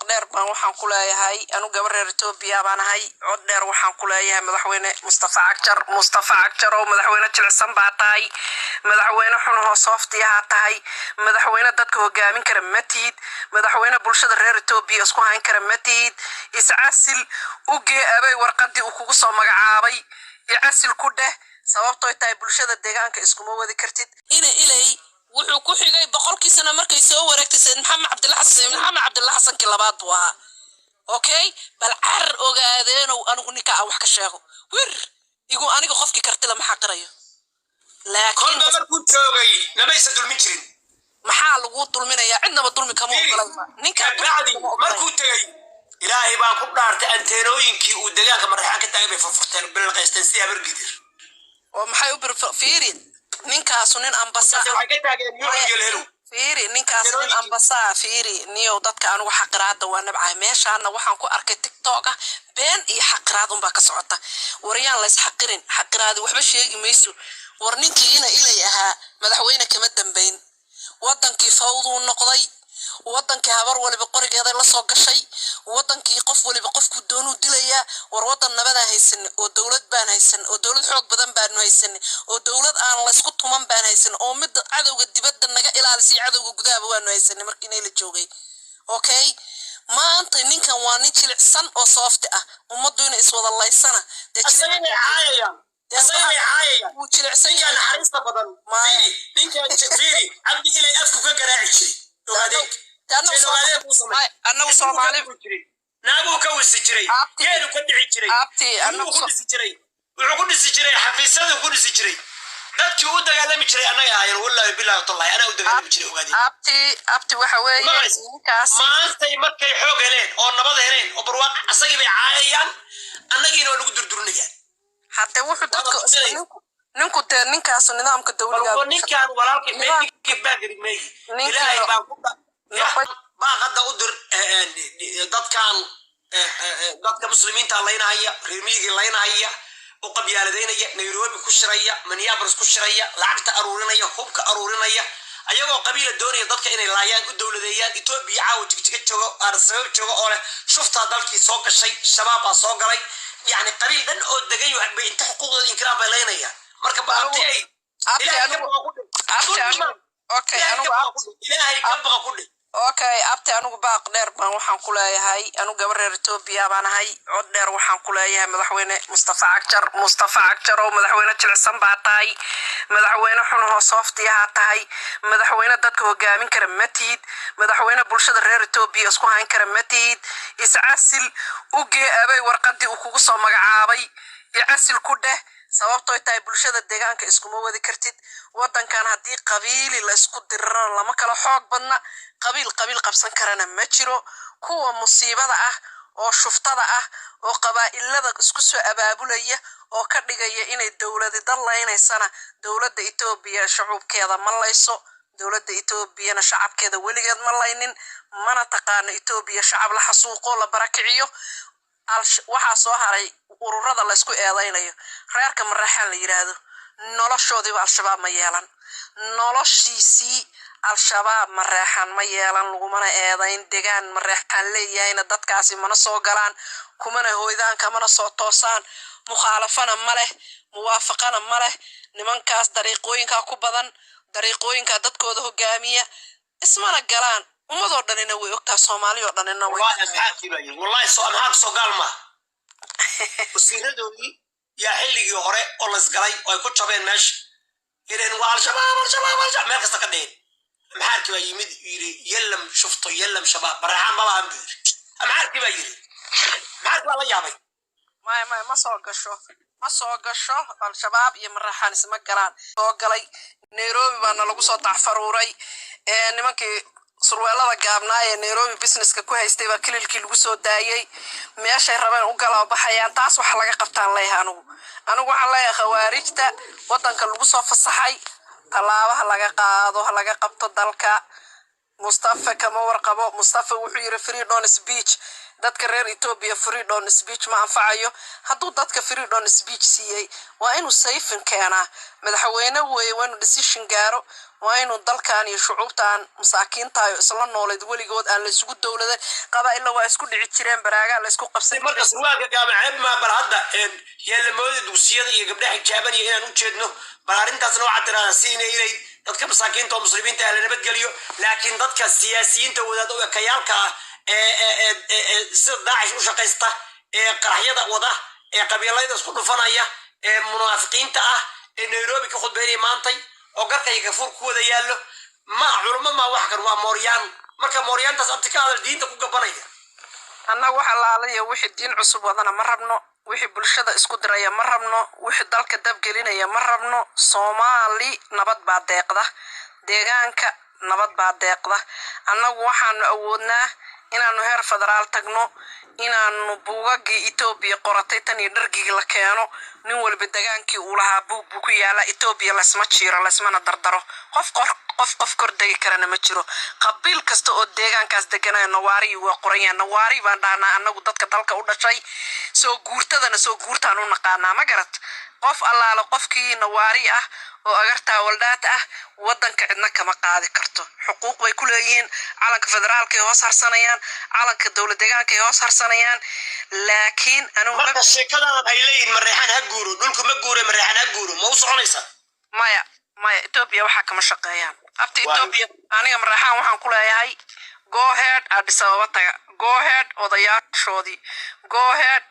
dheer baan waxaan ku leeyahay anu gabar reer Itoobiya baan ahay cod dheer waxaan ku leeyahay madaxweyne Mustafa Cagjar oo madaxweyne jilicsan baa tahay madaxweyne xun oo sooftiyaha tahay madaxweyne dadka hogaamin kara matid madaxweyne bulshada reer Itoobiya isku hayn kara matid iscaasil u geeyay warqadii uu kugu soo magacaabay iscaasil ku dheh sababtoo tahay bulshada deegaanka iskuma wadi kartid ilay wuxuu ku xigay boqolkii sano markay soo wareegtay Said Maxamed Cabdulla Xasan ki labaad buu ahaa okay bal ar ogaadeen oo anigu ninka wax ka sheego wir igu aniga qofkii karti la maxaa qarayo laakiin markuu joogay namaysa dulmin jirin maxaa lagu dulminayaa cidnaba dulmi kama ogolaan ninka markuu tagay ilaahay baan ku dhaartay anteenooyinkii uu deegaanka marxaan ka taagay furfurteen bil qaysteen si habar gidir oo maxay u fiirin ninkaas nin ambasa waxay ka taageen iyo helo fiiri ninkaas nin ambasa fiiri niyo dadka anigu xaqiraada waa nabcay meeshaana waxaan ku arkay TikTok ah been iyo xaqiraad un baa ka socota wariyaan la is xaqirin xaqiraadi waxba sheegi mayso war ninkiina ilay ahaa madaxweyne kama dambeyn wadankii fawdu noqday wadankii habar waliba qorigeeda la soo gashay wadankii qof waliba qofku doonu dilaya war wadan nabad haysan oo dawlad baan haysan oo dawlad xoog badan baan haysan oo dawlad aan la isku tuman baan haysan oo mid cadawga dibadda naga ilaalisay cadawga gudaha waan haysan markii la joogay okay maanta ninkan waa nin jilicsan oo soofti ah ummadu inay iswada laysana wuu jilicsan yahay naxariista badan ninkan fiiri abdi ilay afku ka garaacisay أنا وصومالي نابو كوسي جري كانوا كدعي جري أنا كوسي جري وعقول جري حفيسة وكل جري dadkii u dagaalami jiray anaga ayaan wallahi billahi tallahi ana u dagaalami jiray ogaadin abti waxa weeye ninkaas maantay markay xoog heleen oo nabad heleen oo barwaaq asagii bay caayayaan annagiina waa lagu durdurnayaan hatta wuxuu dadka ninku teen ninkaas nidaamka dawliga ninkan walaalkii meedkii baagri meey ilaahay baa ku baa qada u dir dadka muslimiinta laynaya reemiyigi laynaya oo qabyaaladeenaya Nairobi ku shiraya Minneapolis ku shiraya lacagta aruurinaya hubka aruurinaya ayagoo qabiila doonaya dadka inay laayaan u dawladeeyaan Itoobiya caawa jigjiga joogo arsabab joogo oo leh shufta dalkii soo gashay shabaab soo galay yani qabiil dhan oo dagay wax bay inta xuquuqdooda inkiraam bay leynaya marka baabtay ilaahay ka baqa ku dhig okay abti anigu baaq dheer baan waxaan ku leeyahay anu gabar reer Itoobiya baan ahay cod dheer waxaan ku leeyahay madaxweyne Mustafa Cagjar oo madaxweyne jilicsan baa tahay madaxweyne xun oo sooftiyaha tahay madaxweyne dadka hogaamin kara matid madaxweyne bulshada reer Itoobiya isku hayn kara matid iscaasil u geeyay warqadii uu kugu soo magacaabay iscaasil ku dheh sababtoo tahay bulshada deegaanka iskuma wadi kartid wadankan hadii qabiili la isku dirrano lama kala xoog badna qabiil qabsan karana ma jiro kuwa musiibada ah oo shuftada ah oo qabaa'ilada isku soo abaabulaya oo ka dhigaya inay dawladda dalaynaysan dawladda Itoobiya shacabkeeda ma layso dawladda Itoobiyana shacabkeeda weligeed ma laynin mana taqaan Itoobiya shacab la xasuuqo la barakiciyo waxa soo haray ururada la isku eedaynayo reerka maraxan la yiraahdo noloshoodiba al-shabaab ma yeelan noloshiisi al-shabaab maraxan ma yeelan lagumana eedayn deegaan maraxan leeyahayna dadkaasi mana soo galaan kumana hooydaan kamana soo toosaan mukhalafana ma leh muwaafaqana ma leh nimankaas dariiqooyinka ku badan dariiqooyinka dadkooda hogaamiya ismana galaan ummado dhanina way ogtaa Soomaaliyo dhanina way wallahi soo maxaa soo galma wasiiradoodii yaa xilligii hore oo la isgalay oo ay ku jabeen meesha inay waa al-shabaab meel kasta ka dheen maxaarkii baa yimid yiri yelam shufto yelam shabaab barahan baba aan biir maxaarkii baa yiri maxaarkii baa la yaabay ma soo gasho al-shabaab iyo maraxan isma galaan soo galay Nairobi baana lagu soo tacfaruuray nimankii surweelada gaabnaa ee Nairobi businesska ku haystay baa kililkii lagu soo daayay meeshay rabeen u gala baxayaan taas wax laga qabtaan leeyahay anigu waxaan leeyahay khawaarijta wadanka lagu soo fasaxay talaabaha laga qaado laga qabto dalka Mustafa kama warqabo Mustafa wuxuu yiri freedom speech dadka reer Itoobiya freedom speech ma anfacayo hadduu dadka freedom speech siiyay waa inuu sayfin keenaa madaxweyne weeye waa inuu decision gaaro waa inuu dalkan iyo shucuubtan masaakiinta iyo isla nooleed weligood aan la isugu dowladan qabaa'illa waa isku dhici jireen baraaga la isku qabsan marka surwaalka gaaban ceeb ma bal hadda yeelamooda dugsiyada iyo gabdhaha xijaaban iyo inaan u jeedno bal arrintaasna waxaa tiraahdaa si inay dadka masaakiinta oo muslimiinta la nabadgeliyo laakiin dadka siyaasiyiinta wadaad oo kayaalka ah sida daacish u shaqaysta qaraxyada wada qabiilayda isku dhufanaya munaafiqiinta ah Nairobi ka khudbeynay maantay oo garkayga fur ku wada yaallo ma culimo ma wax kan waa mooryaan marka mooryaantaas abtika hadal diinta ku gabanaya annagu waxa laalaya wixii diin cusub wadana ma rabno wixii bulshada isku diraya ma rabno wixii dalka dab gelinaya ma rabno Soomaali nabad baa deeqda deegaanka nabad baa deeqda annagu waxaanu awoodnaa inaanu heer federaal tagno inaanu buugagii Itoobiya qoratay tan iyo dhargii la keeno nin walba dagaankii uu lahaa buug ku yaala Itoobiya lasma jiiro lasmana dardaro qof kordhay karana ma jiro qabiil kasta oo deegaankaas deganaa nawaari waa qorayaan nawaari baan dhaana annagu dadka dalka u dhashay soo guurtadana soo guurtaan u naqaanaa ma garad qof allaala qofkii nawaari ah oo agartaa waldaad ah wadanka cidna kama qaadi karto xuquuq way ku leeyihiin calanka federaalka hoos harsanayaan calanka dawlad deegaanka hoos harsanayaan laakiin anu marka sheekadan ay leeyihiin mareexan ha guuro dhulku ma guure mareexan ha guuro ma u soconaysa maya Ethiopia waxa kama shaqeeyaan abti Ethiopia aniga mareexan waxaan ku leeyahay go ahead Addis Ababa taga go ahead odayaashoodii go ahead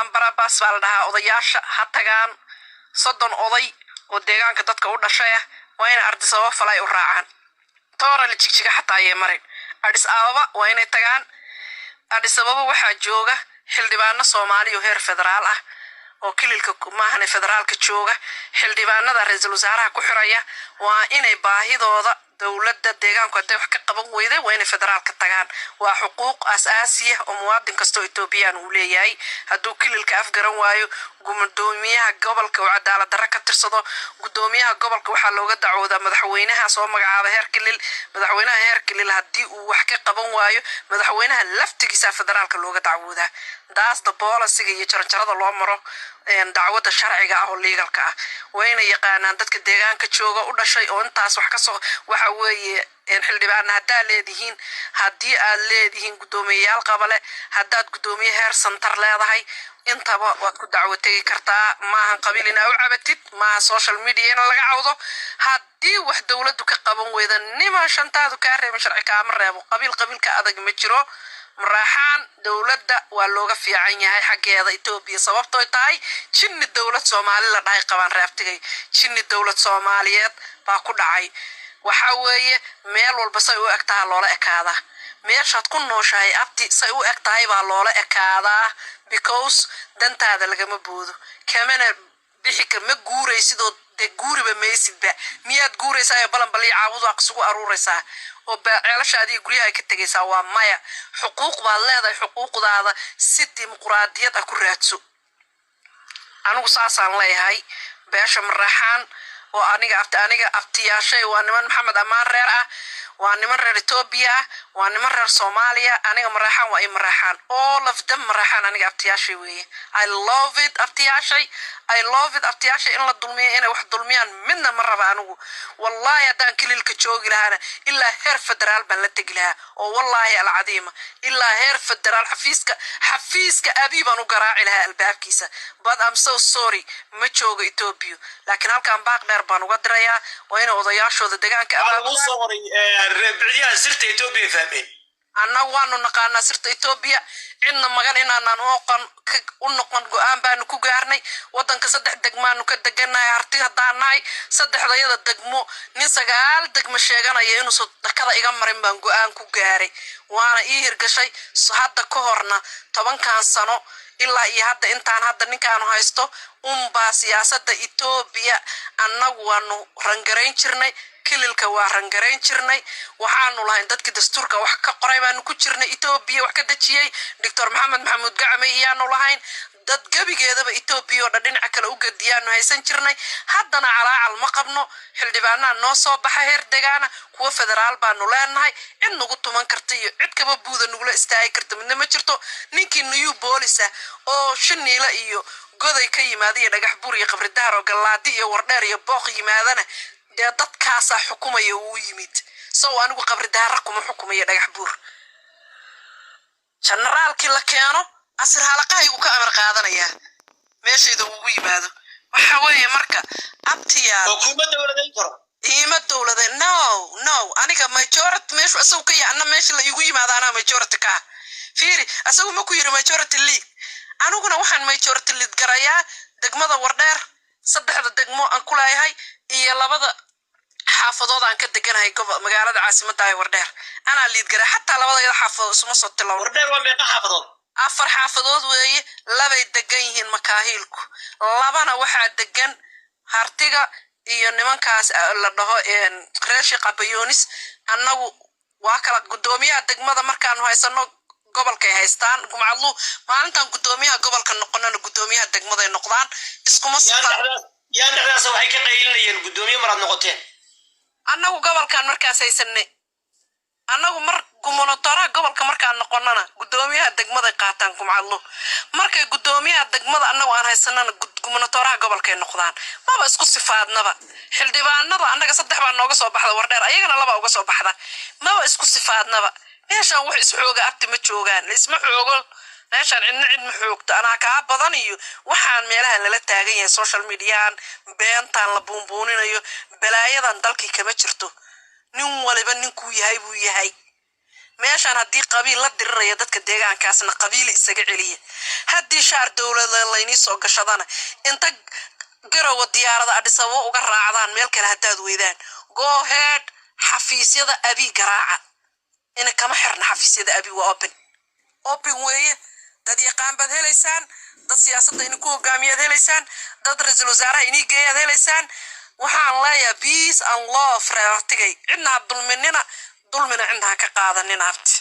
ambarabas baa la dhahaa odayaasha ha tagaan 30 oday oo deegaanka dadka u dhashay ah waa in Addis Ababa falay u raacaan toora la jigjiga xataa ay marin Addis Ababa waa inay tagaan Addis Ababa waxa jooga xildhibaano Soomaali oo heer federaal ah oo kililka maahan federaalka jooga xildhibaanada ra'iisul wasaaraha ku xiraya waa inay baahidooda dawladda deegaanka hadday wax ka qaban weyday waa inay federaalka tagaan waa xuquuq asaasi ah oo muwaadin kasta oo Ethiopian uu leeyahay hadduu kililka afgaran waayo gudoomiyaha gobolka oo cadaalad darro ka tirsado gudoomiyaha gobolka waxaa looga dacwoodaa madaxweynaha soo magacaaba heer kilil madaxweynaha heer kilil haddii uu wax ka qaban waayo madaxweynaha laftigiisa federaalka looga dacwoodaa daas the policy iyo jarjarada loo maro dacwada sharciga ah oo legalka ah wayna yaqaanaan dadka deegaanka jooga u dhashay oo intaas wax ka soo waxa weeye xildhibaan hadaa leedihiin haddii aad leedihiin gudoomiyayaal qabale haddaad gudoomiye heer santar leedahay intaba waad ku dacwo tegi kartaa maaha qabiilina u cabatid maaha social media in laga cawdo haddii wax dawladdu ka qaban weyda nima shantaadu ka reebin sharci kaama reebo qabiilka adag ma jiro maraxaan dawladda waa looga fiican yahay xageeda Itoobiya sababtoo tahay jinni dawlad Soomaali la dhahay qabaan raaftigay jinni dawlad Soomaaliyeed baa ku dhacay waxa weeye meel walba say u egtahay loola ekaada meeshaad ku nooshahay abti say u egtahay baa loola ekaada because dantaada lagama boodo kamana bixi kama guuraysidoo de guuriba meesidba miyaad guuraysaa balan bali caawudu aqsugu aruuraysaa oo ceelashaadii guryaha ka tagaysaa waa maya xuquuq baad leedahay xuquuqdaada si dimuqraadiyad ah ku raadso anigu saasaan leeyahay beesha maraxaan oo aniga abtiyaashay waa niman Maxamed Amaan reer ah waa niman reer Ethiopia waa niman reer Soomaaliya aniga maraxaan waa maraxaan all of them maraxaan aniga abtiyaashay weeye I love it abtiyaashay in la dulmiyo inay wax dulmiyaan midna ma raba anigu wallahi hadaan kililka joogi lahaana ilaa heer federaal baan la tagi lahaa oo wallahi alcadiima ilaa heer federaal xafiiska abi baan u garaaci lahaa albaabkiisa but I'm so sorry ma joogo Ethiopia laakiin halkaan baaq dheer baan uga dirayaa waa inay odayaashooda deegaanka bicdiyaha sirta Ethiopia fahmeen annagu waanu naqaanaa sirta Ethiopia cidna magan inaanan u noqon go'aan baanu ku gaarnay wadanka 3 degmaanu ka deganahay harti hadaanahay 3 degmo nin 9 degmo sheeganaya inuu soo dakada iga marin baan go'aan ku gaaray waana ii hirgashay hadda ka horna 10 sano ilaa iyo hadda intaan hadda ninkaanu haysto siyaasadda Ethiopia annagu waanu rangarayn jirnay kililka waa rangarayn jirnay waxaanu lahayn dadkii dastuurka wax ka qoray baanu ku jirnay Ethiopia wax ka dajiyay Dr. Maxamed Maxamuud Gacme iyaanu lahayn dad gabigeedaba Ethiopia oo dhinaca kale u gadiyaanu haysan jirnay haddana calaacal ma qabno xildhibaanana noo soo baxay heer deegaana kuwa federaal baanu leenahay cid nagu tuman karta iyo cid kaba buuda nugula istaagi karta midna ma jirto ninkii new police oo shaniila iyo goday ka yimaada iyo dhagax buur iyo qabridaar oo galaadi iyo wardheer iyo booq yimaadana dee dadkaasaa xukumaya uu yimid sow anigu qabri daara kuma xukumaya dhagax buur generaalkii la keeno asir halaqahaygu ka amar qaadanayaa meeshayda ugu yimaado waxa weeye marka abtiyaal kuma dowladayn karo ima dowlade no aniga majority meeshu asagu ka yaana meesha la igu yimaado anaa majority ka fiiri asagu ma ku yiri majority league anuguna waxaan majority league garayaa degmada Wardheer saddexda degmo aan ku leeyahay iyo labada xaafadood aan ka deganahay magaalada caasimadda ay Wardheer ana lead garay hatta labada xaafadood isma soo tilo Wardheer waa meeqa xaafadood afar xaafadood weeye labay degan yihiin makaahilku labana waxa degan hartiga iyo nimankaas la dhaho reeshi qabayoonis annagu waa kala gudoomiyaha degmada markaan haysano gobolka ay haystaan gumacadlu maalintan gudoomiyaha gobolka noqonana gudoomiyaha degmada ay noqdaan iskuma yaan dhexdaas waxay ka qaylinayeen gudoomiye marad noqoteen annagu gobolkan markaas haysanay annagu mar gumanatora gobolka markaan noqonana gudoomiyaha degmada qaataan gumacadlu markay gudoomiyaha degmada annagu aan haysanana gumanatora gobolka ay noqdaan maba isku sifaadnaba xildhibaanada annaga saddex baa nooga soo baxda Wardheer ayagana laba uga soo baxda maba isku sifaadnaba meeshaan wax is xooga abti ma joogaan isma xoogo meeshaan cid ma xoogto anaa kaa badan iyo waxaan meelaha lala taagan yahay social media beentaan la buunbuuninayo balaayadan dalkii kama jirto nin waliba ninkuu yahay buu yahay meeshaan haddii qabiil la dirirayo dadka deegaankaasna qabiil isaga celiya haddii shaar dowladda laynii soo gashadana inta garowa diyaarada Addis Ababa uga raacdaan meel kale haddaad weydaan go ahead xafiisyada abi garaaca ina kama xirna xafiisyada abi waa open weeye dad yaqaan bad helaysaan dad siyaasadda in ku hogaamiyaad helaysaan dad ra'iisul wasaaraha inii geeyaad helaysaan waxaan leeyahay peace and love reertigay cidna dulmina cidna ka qaadanina abti